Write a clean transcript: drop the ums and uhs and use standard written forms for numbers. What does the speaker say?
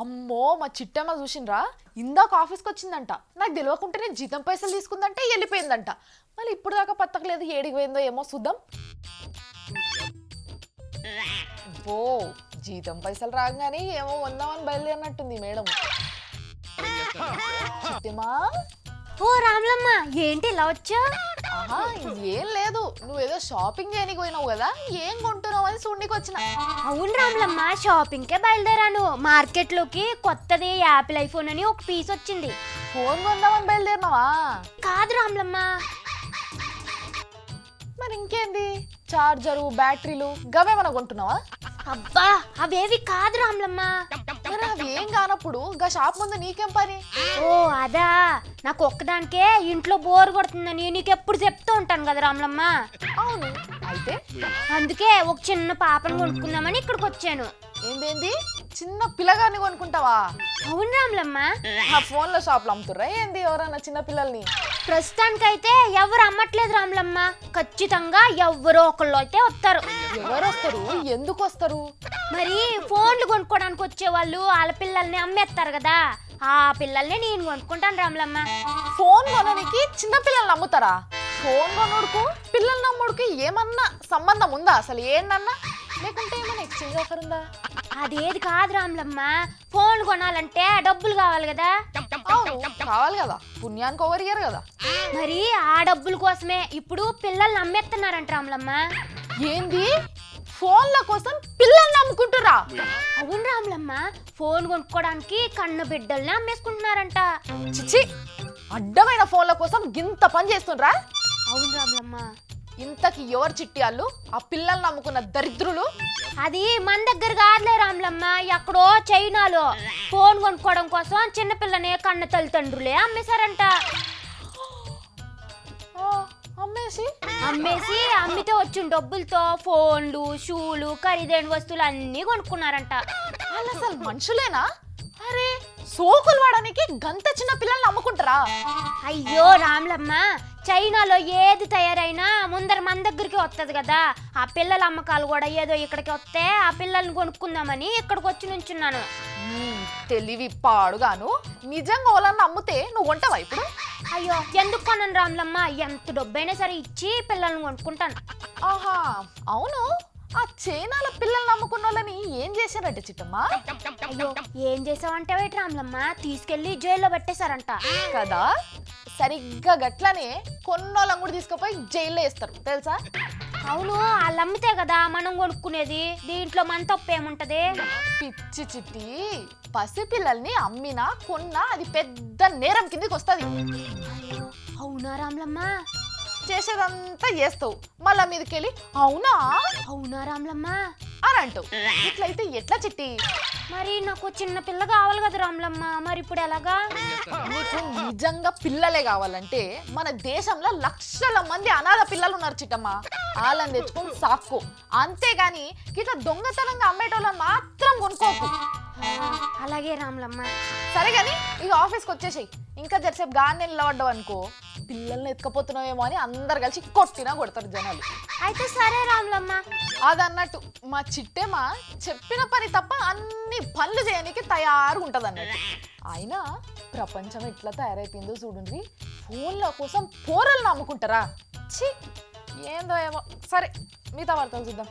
అమ్మో మా చిట్టమ్మ చూసిండ్రా ఇందాక ఆఫీస్కి వచ్చిందంట. నాకు తెలియకుంటేనే జీతం పైసలు తీసుకుందంటే వెళ్ళిపోయిందంట. మళ్ళీ ఇప్పుడు దాకా పత్తకలేదు, ఏడికి పోయిందో ఏమో చూద్దాం. ఓ జీతం పైసలు రాగానే ఏమో వందామని బయలుదేరినట్టుంది మేడం. చిట్టమ్మా ఓ రామ్లమ్మ, ఏంటి ఇలా వచ్చా? ఆహా ఏం లేదు, నువ్వేదో షాపింగ్ చేయడానికి పోయినావు కదా, ఏం కొంటున్నావు అని చూడడానికి వచ్చిన. అవును రామ్లమ్మ, షాపింగ్కే బయలుదేరాను. మార్కెట్లోకి కొత్తది యాపిల్ ఐఫోన్ అని ఒక పీస్ వచ్చింది. ఫోన్ కొందామని బయలుదేరినావా? కాదు రామ్లమ్మ. మరి ఇంకేంది, చార్జరు బ్యాటరీలు గవేమన్నా కొంటున్నావా? అబ్బా అవేవి కాదు రామ్లమ్మ. మరి అవి ఏం కానప్పుడు గా షాప్ ముందు నీకేం పని? ఓ అదా, నాకు ఒక్కదానికే ఇంట్లో బోర్ కొడుతుందని నీకెప్పుడు చెప్తూ ఉంటాను కదా రామ్లమ్మ. అవును, అయితే అందుకే ఒక చిన్న పాపను కొనుక్కుందామని ఇక్కడికి వచ్చాను. ఏందేంది చిన్న పిల్లగాన్ని కొనుక్కుంటావా? అవును రామ్లమ్మ. ఆ ఫోన్లో షాప్లో అమ్ముతుర్రా ఏంది ఎవరన్నా చిన్న పిల్లల్ని? ప్రస్తుతానికైతే ఎవరు అమ్మట్లేదు రామ్లమ్మ. ఖచ్చితంగా ఎవరో ఒకళ్ళు అయితే వస్తారు. ఎవరు వస్తారు, ఎందుకు వస్తారు? మరి ఫోన్లు కొనుక్కోడానికి వచ్చే వాళ్ళు వాళ్ళ పిల్లల్ని అమ్మేస్తారు కదా, ఆ పిల్లల్ని నేను కొనుక్కుంటాను రామ్లమ్మ. ఫోన్ కొనడానికి చిన్న పిల్లల్ని అమ్ముతారా? ఫోన్ కొనుడుకు పిల్లల్ని అమ్ముడుకి ఏమన్నా సంబంధం ఉందా అసలు? ఏంటన్నా, లేకుంటే ఏమన్నా ఎక్స్చేంజ్ ఆఫర్ ఉందా? అదేది కాదు రామ్లమ్మ, ఫోన్ కొనాలంటే డబ్బులు కావాలి కదా. అవును కావాలి కదా, పుణ్యానికి ఓవర్ ఇయర్ కదా. మరి ఆ డబ్బుల కోసమే ఇప్పుడు పిల్లల్ని అమ్మేస్తున్నారంట రామ్లమ్మ. ఏంది, ఫోన్ల కోసం పిల్లల్ని అమ్ముకుంటురా? అవును రామ్లమ్మ, ఫోన్ కొనుక్కోడానికి కన్న బిడ్డల్ని అమ్మేసుకుంటున్నారంట. చిచి, అడ్డమైన ఫోన్ల కోసం గింత పని చేస్తుండ్రా? అవును రామ్లమ్మ. ఇంతకి ఎవరు చిట్టి వాళ్ళు ఆ పిల్లల్ని అమ్ముకున్న దరిద్రులు? అది మన దగ్గర కాదులే రామ్లమ్మ, ఎక్కడో చైనాలో ఫోన్ కొనుక్కోవడం కోసం చిన్నపిల్లని కన్న తల్లిదండ్రులే అమ్మేశారంట. అమ్మేసి అమ్మితే వచ్చిన డబ్బులతో ఫోన్లు, షూలు, ఖరీదైన వస్తువులు అన్నీ కొనుక్కున్నారంట. వాళ్ళు అసలు మనుషులేనా? అరే సోకులు వాడడానికి గంత చిన్న పిల్లల్ని అమ్ముకుంటారా? అయ్యో రామ్లమ్మ, చైనాలో ఏది తయారైనా ముందర మన దగ్గరికి వస్తుంది కదా. ఆ పిల్లల అమ్మకాలు కూడా ఏదో ఇక్కడికి వస్తే ఆ పిల్లల్ని కొనుక్కుందామని ఇక్కడికి వచ్చి నుంచున్నాను. తెలివి పాడుగాను. నిజంగా వాళ్ళని అమ్ముతే నువ్వు కొంటావా ఇప్పుడు? అయ్యో ఎందుకు కొనను రామ్లమ్మ, ఎంత డబ్బైనా సరే ఇచ్చి పిల్లల్ని కొనుక్కుంటాను. ఆహా అవును, ఆ చైనాల పిల్లల్ని అమ్ముకున్న వాళ్ళని ఏం చేశారంటే చిట్టమ్మా? అయ్యో ఏం చేసావంటే రామ్లమ్మ, తీసుకెళ్లి జైల్లో పెట్టేశారంట కదా. సరిగ్గా గట్లనే కొన్నోళ్ళని కూడా తీసుకుపోయి జైల్లో వేస్తారు తెలుసా? అవును, వాళ్ళు అమ్మితే కదా మనం కొనుక్కునేది, దీంట్లో మన తప్పు ఏముంటది? పిచ్చి చిట్టి, పసిపిల్లల్ని అమ్మినా కొన్నా అది పెద్ద నేరం కిందకి వస్తుంది. అవునా రామ్లమ్మ? చేసేదంతా చేస్తావు, మళ్ళా మీదకెళ్ళి అవునా అవునా రామ్లమ్మ అని అంటావు. ఇట్లయితే ఎట్లా చిట్టి? మరి నాకు చిన్న పిల్ల కావాలి కదా రామ్లమ్మ, మరి ఇప్పుడు ఎలాగా? నీకు నిజంగా పిల్లలే కావాలంటే మన దేశంలో లక్షల మంది అనాథ పిల్లలు ఉన్నారు చిట్టమ్మ, వాళ్ళని తెచ్చుకొని సాక్కు. అంతేగాని ఇట్లా దొంగతనంగా అమ్మేటోళ్ళని మాత్రం కొనుక్కోకు. అలాగే రామ్లమ్మ. సరే గాని ఇక ఆఫీస్కి వచ్చేసాయి, ఇంకా జరసేపు గానే నిలబడ్డావు అనుకో పిల్లల్ని ఎత్తుకపోతున్నావేమో అని అందరు కలిసి కొట్టినా కొడతారు జనాలు. అయితే సరే రామ్లమ్మ. అదన్నట్టు మా చిట్టేమ చెప్పిన పని తప్ప అన్ని పనులు చేయడానికి తయారుగా ఉంటుంది అన్నట్టు. అయినా ప్రపంచం ఎట్లా తయారైపోయిందో చూడండి, ఫోన్ల కోసం పోరల్ని అమ్ముకుంటారా? ఛీ ఏందో ఏమో. సరే మిగతా వార్తలు చూద్దాం.